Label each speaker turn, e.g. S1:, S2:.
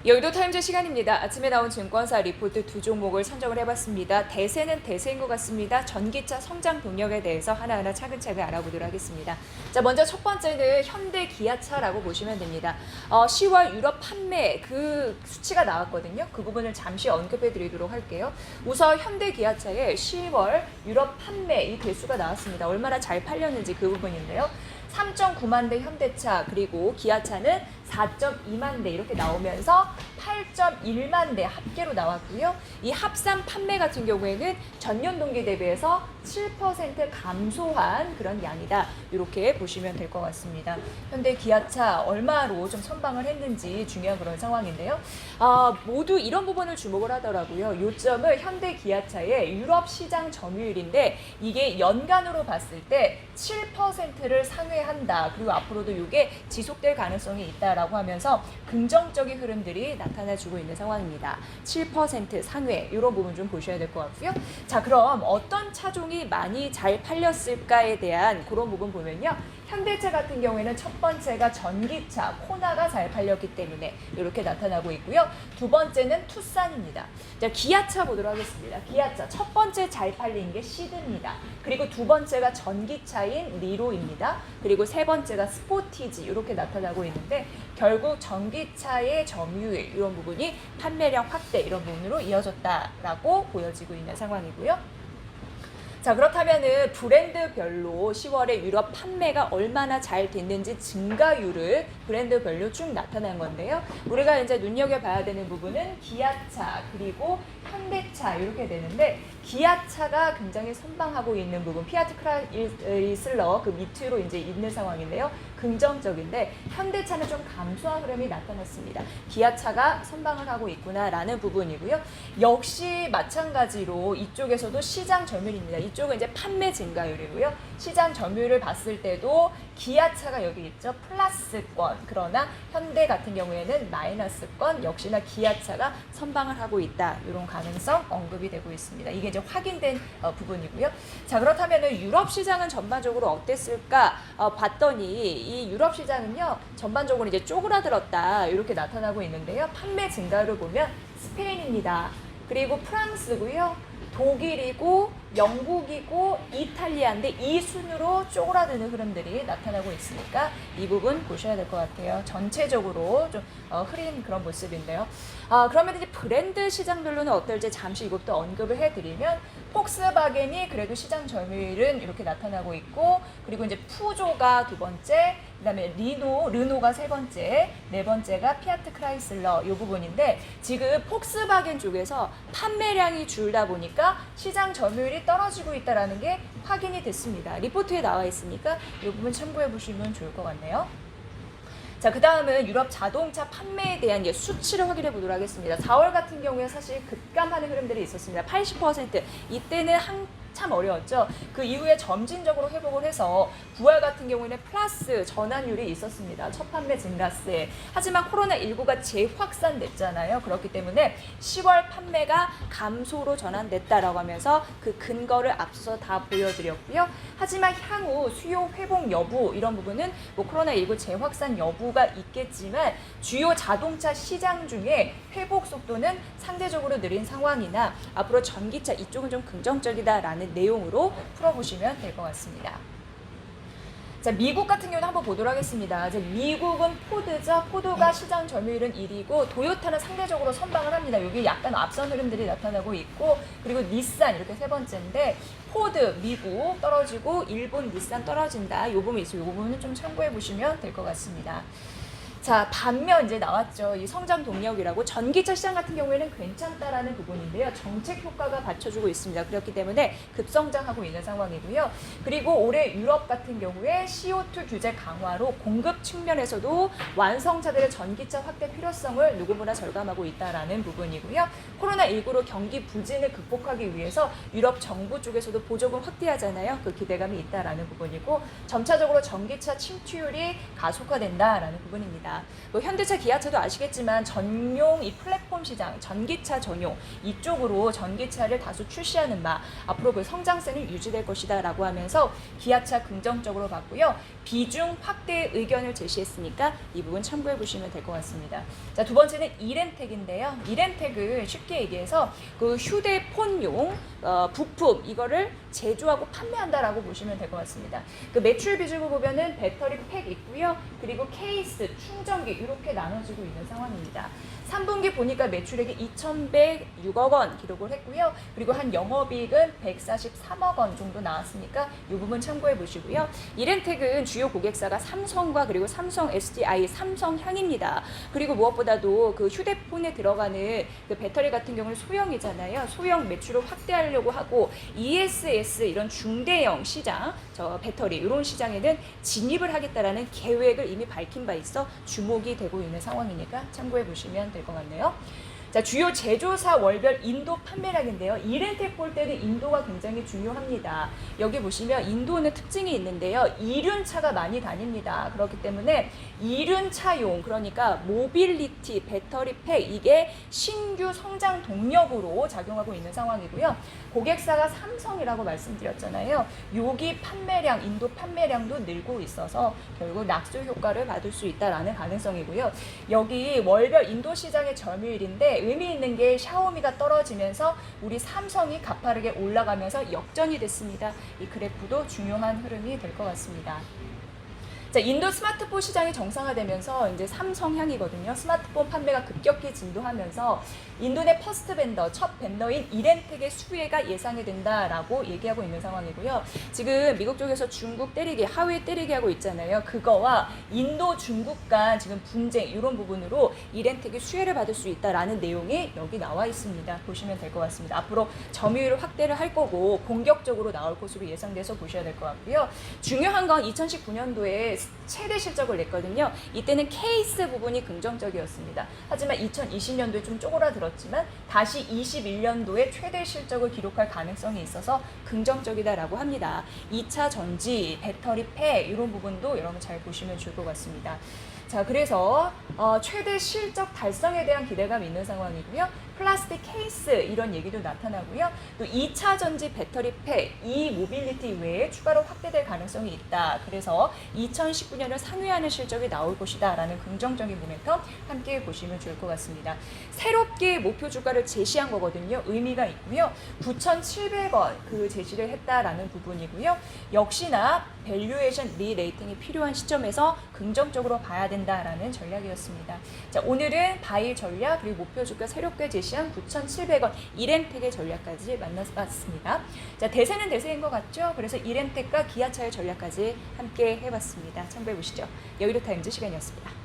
S1: 여의도 타임즈 시간입니다. 아침에 나온 증권사 리포트 두 종목을 선정을 해봤습니다. 대세는 대세인 것 같습니다. 전기차 성장 동력에 대해서 하나하나 차근차근 알아보도록 하겠습니다. 자, 먼저 첫 번째는 현대 기아차라고 보시면 됩니다. 10월 유럽 판매 그 수치가 나왔거든요. 그 부분을 잠시 언급해 드리도록 할게요. 우선 현대 기아차의 10월 유럽 판매 이 대수가 나왔습니다. 얼마나 잘 팔렸는지 그 부분인데요. 3.9만 대 현대차 그리고 기아차는 4.2만 대 이렇게 나오면서 8.1만 대 합계로 나왔고요. 이 합산 판매 같은 경우에는 전년 동기 대비해서 7% 감소한 그런 양이다. 이렇게 보시면 될 것 같습니다. 현대 기아차 얼마로 좀 선방을 했는지 중요한 그런 상황인데요. 모두 이런 부분을 주목을 하더라고요. 요점은 현대 기아차의 유럽 시장 점유율인데 이게 연간으로 봤을 때 7%를 상회한다. 그리고 앞으로도 이게 지속될 가능성이 있다라고 하면서 긍정적인 흐름들이 나타나주고 있는 상황입니다. 7% 상회 이런 부분 좀 보셔야 될 것 같고요. 자, 그럼 어떤 차종이 많이 잘 팔렸을까에 대한 그런 부분 보면요. 현대차 같은 경우에는 첫 번째가 전기차 코나가 잘 팔렸기 때문에 이렇게 나타나고 있고요. 두 번째는 투싼입니다. 자, 기아차 보도록 하겠습니다. 기아차 첫 번째 잘 팔린 게 시드입니다. 그리고 두 번째가 전기차인 니로입니다. 그리고 세 번째가 스포티지 이렇게 나타나고 있는데 결국 전기차의 점유율 이런 부분이 판매량 확대 이런 부분으로 이어졌다라고 보여지고 있는 상황이고요. 자, 그렇다면은 브랜드별로 10월에 유럽 판매가 얼마나 잘 됐는지 증가율을 브랜드별로 쭉 나타난 건데요. 우리가 이제 눈여겨봐야 되는 부분은 기아차 그리고 현대차 이렇게 되는데 기아차가 굉장히 선방하고 있는 부분 피아트 크라이슬러 그 밑으로 이제 있는 상황인데요. 긍정적인데 현대차는 좀 감소한 흐름이 나타났습니다. 기아차가 선방을 하고 있구나라는 부분이고요. 역시 마찬가지로 이쪽에서도 시장 점유율입니다. 이쪽은 이제 판매 증가율이고요. 시장 점유율을 봤을 때도 기아차가 여기 있죠. 플러스권. 그러나 현대 같은 경우에는 마이너스권. 역시나 기아차가 선방을 하고 있다. 이런 가능성 언급이 되고 있습니다. 이게 이제 확인된 부분이고요. 자, 그렇다면 유럽 시장은 전반적으로 어땠을까 봤더니 이 유럽 시장은요. 전반적으로 이제 쪼그라들었다. 이렇게 나타나고 있는데요. 판매 증가율을 보면 스페인입니다. 그리고 프랑스고요. 독일이고 영국이고 이탈리아인데 이 순으로 쪼그라드는 흐름들이 나타나고 있으니까 이 부분 보셔야 될 것 같아요. 전체적으로 좀 흐린 그런 모습인데요. 그러면 이제 브랜드 시장별로는 어떨지 잠시 이것도 언급을 해드리면 폭스바겐이 그래도 시장 점유율은 이렇게 나타나고 있고 그리고 이제 푸조가 두 번째 그다음에 르노가 세 번째, 네 번째가 피아트 크라이슬러 이 부분인데 지금 폭스바겐 쪽에서 판매량이 줄다 보니까 시장 점유율이 떨어지고 있다는 게 확인이 됐습니다. 리포트에 나와 있으니까 이 부분 참고해 보시면 좋을 것 같네요. 자, 그 다음은 유럽 자동차 판매에 대한 수치를 확인해 보도록 하겠습니다. 4월 같은 경우에 사실 급감하는 흐름들이 있었습니다. 80% 이때는 참 어려웠죠. 그 이후에 점진적으로 회복을 해서 9월 같은 경우에는 플러스 전환율이 있었습니다. 첫 판매 증가세. 하지만 코로나19가 재확산됐잖아요. 그렇기 때문에 10월 판매가 감소로 전환됐다라고 하면서 그 근거를 앞서서 다 보여드렸고요. 하지만 향후 수요 회복 여부 이런 부분은 뭐 코로나19 재확산 여부가 있겠지만 주요 자동차 시장 중에 회복 속도는 상대적으로 느린 상황이나 앞으로 전기차 이쪽은 좀 긍정적이다라는 내용으로 풀어보시면 될 것 같습니다. 자, 미국 같은 경우는 한번 보도록 하겠습니다. 이제 미국은 포드죠. 포드가 시장 점유율은 1위고 도요타는 상대적으로 선방을 합니다. 여기 약간 앞선 흐름들이 나타나고 있고 그리고 닛산 이렇게 세 번째인데 포드 미국 떨어지고 일본 닛산 떨어진다. 이 부분이 있어요. 이 부분은 좀 참고해 보시면 될 것 같습니다. 자, 반면 이제 나왔죠. 이 성장 동력이라고 전기차 시장 같은 경우에는 괜찮다라는 부분인데요. 정책 효과가 받쳐주고 있습니다. 그렇기 때문에 급성장하고 있는 상황이고요. 그리고 올해 유럽 같은 경우에 CO2 규제 강화로 공급 측면에서도 완성차들의 전기차 확대 필요성을 누구보다 절감하고 있다라는 부분이고요. 코로나19로 경기 부진을 극복하기 위해서 유럽 정부 쪽에서도 보조금 확대하잖아요. 그 기대감이 있다라는 부분이고 점차적으로 전기차 침투율이 가속화된다라는 부분입니다. 있습니다. 뭐 현대차, 기아차도 아시겠지만 전용 이 플랫폼 시장, 전기차 전용 이쪽으로 전기차를 다수 출시하는 바 앞으로 그 성장세는 유지될 것이다라고 하면서 기아차 긍정적으로 봤고요. 비중 확대 의견을 제시했으니까 이 부분 참고해 보시면 될 것 같습니다. 자, 두 번째는 이렌텍인데요. 이렌텍은 쉽게 얘기해서 그 휴대폰용 부품 이거를 제조하고 판매한다라고 보시면 될 것 같습니다. 그 매출 비중을 보면은 배터리 팩 있고요. 그리고 케이스, 충전기 이렇게 나눠지고 있는 상황입니다. 3분기 보니까 매출액이 2,106억 원 기록을 했고요. 그리고 한 영업이익은 143억 원 정도 나왔으니까 이 부분 참고해 보시고요. 이렌텍은 주요 고객사가 삼성과 그리고 삼성 SDI, 삼성향입니다. 그리고 무엇보다도 그 휴대폰에 들어가는 그 배터리 같은 경우는 소형이잖아요. 소형 매출을 확대하려고 하고 ESS 이런 중대형 시장, 저 배터리 이런 시장에는 진입을 하겠다라는 계획을 이미 밝힌 바 있어 주목이 되고 있는 상황이니까 참고해 보시면 될 것 같네요. 자, 주요 제조사 월별 인도 판매량인데요. 이렌텍 볼 때는 인도가 굉장히 중요합니다. 여기 보시면 인도는 특징이 있는데요. 이륜차가 많이 다닙니다. 그렇기 때문에 이륜차용, 그러니까 모빌리티, 배터리 팩 이게 신규 성장 동력으로 작용하고 있는 상황이고요. 고객사가 삼성이라고 말씀드렸잖아요. 여기 판매량, 인도 판매량도 늘고 있어서 결국 낙수 효과를 받을 수 있다라는 가능성이고요. 여기 월별 인도 시장의 점유율인데 의미 있는 게 샤오미가 떨어지면서 우리 삼성이 가파르게 올라가면서 역전이 됐습니다. 이 그래프도 중요한 흐름이 될 것 같습니다. 자, 인도 스마트폰 시장이 정상화되면서 이제 삼성향이거든요. 스마트폰 판매가 급격히 진도하면서 인도 내 퍼스트 벤더, 첫 벤더인 이렌텍의 수혜가 예상이 된다라고 얘기하고 있는 상황이고요. 지금 미국 쪽에서 중국 때리기, 하웨이 때리기 하고 있잖아요. 그거와 인도, 중국 간 지금 분쟁 이런 부분으로 이렌텍이 수혜를 받을 수 있다라는 내용이 여기 나와 있습니다. 보시면 될 것 같습니다. 앞으로 점유율을 확대를 할 거고 공격적으로 나올 것으로 예상돼서 보셔야 될 것 같고요. 중요한 건 2019년도에 최대 실적을 냈거든요. 이때는 케이스 부분이 긍정적이었습니다. 하지만 2020년도에 좀 쪼그라들었지만 다시 21년도에 최대 실적을 기록할 가능성이 있어서 긍정적이다라고 합니다. 2차 전지, 배터리 팩 이런 부분도 여러분 잘 보시면 좋을 것 같습니다. 자, 그래서 최대 실적 달성에 대한 기대감이 있는 상황이고요. 플라스틱 케이스 이런 얘기도 나타나고요. 또 2차 전지 배터리 팩, 이 모빌리티 외에 추가로 확대될 가능성이 있다. 그래서 2019년을 상회하는 실적이 나올 것이다 라는 긍정적인 모멘텀 함께 보시면 좋을 것 같습니다. 새롭게 목표 주가를 제시한 거거든요. 의미가 있고요. 9,700원 그 제시를 했다라는 부분이고요. 역시나 밸류에이션 리레이팅이 필요한 시점에서 긍정적으로 봐야 된다라는 전략이었습니다. 자, 오늘은 바이 전략 그리고 목표 주가 새롭게 제시한 9,700원 이렌텍의 전략까지 만나봤습니다. 자, 대세는 대세인 것 같죠? 그래서 이렌텍과 기아차의 전략까지 함께 해봤습니다. 참고해 보시죠. 여의도 타임즈 시간이었습니다.